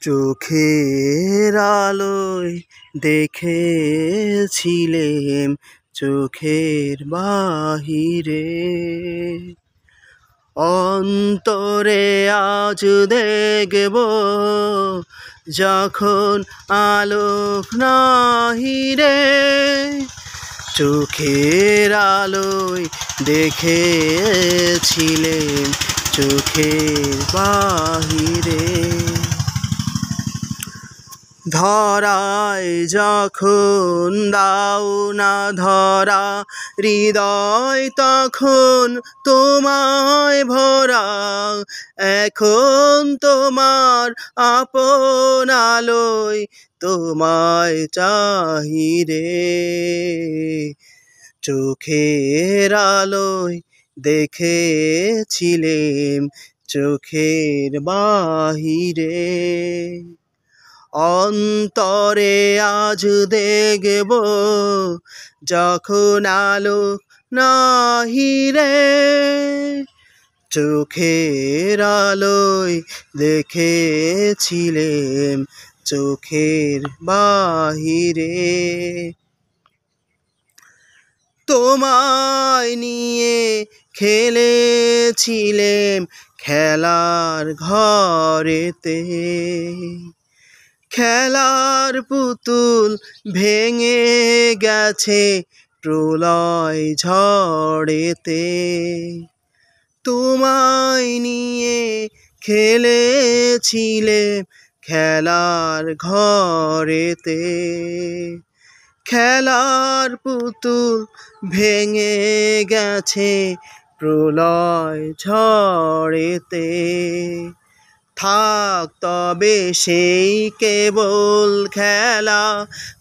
চোখের আলোয় দেখেছিলেম চোখের বাহিরে, অন্তরে আজ দেখব যখন আলোক নাহিরে। চোখের আলোয় দেখেছিলেম চোখের বাহিরে, ধরায় যখন দাও না ধরা, হৃদয় তখন তোমায় ভরা। এখন তোমার আপন আলোয় তোমায় চাহিরে, চোখের আলোয় দেখেছিলেম চোখের বাহিরে, অন্তরে আজ দেখব যখন আলোক নাহিরে। চোখের আলোয় দেখেছিলেম চোখের বাহিরে, তোমায় নিয়ে খেলেছিলেম খেলার ঘরেতে। খেলার পুতুল ভেঙে গেছে প্রলয় ঝড়েতে, তোমায় নিয়ে খেলেছিলেম খেলার ঘরেতে। খেলার পুতুল ভেঙে গেছে প্রলয় ঝড়েতে, থাক তবে সেই কেবল খেলা,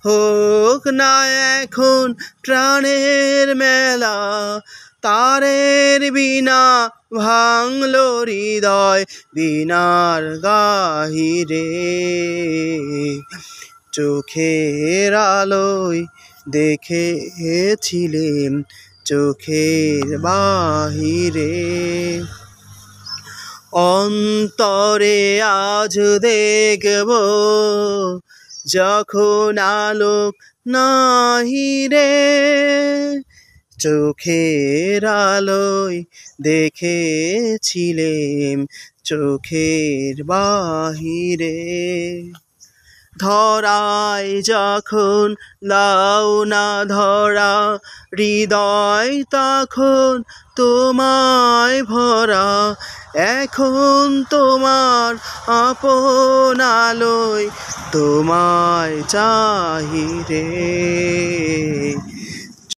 হোক না এখন প্রাণের মেলা। তারের বিনা ভাঙলো হৃদয় বীণার গাহিরে, চোখের আলোয় দেখেছিলেম চোখের বাহিরে, অন্তরে আজ দেখব যখন আলোক নাহিরে। চোখের আলোয় দেখেছিলেম চোখের বাহিরে, ধরায় যখন দাও না ধরা, হৃদয় তখন তোমায় ভরা। এখন তোমার আপন আলোয় তোমায় চাহিরে।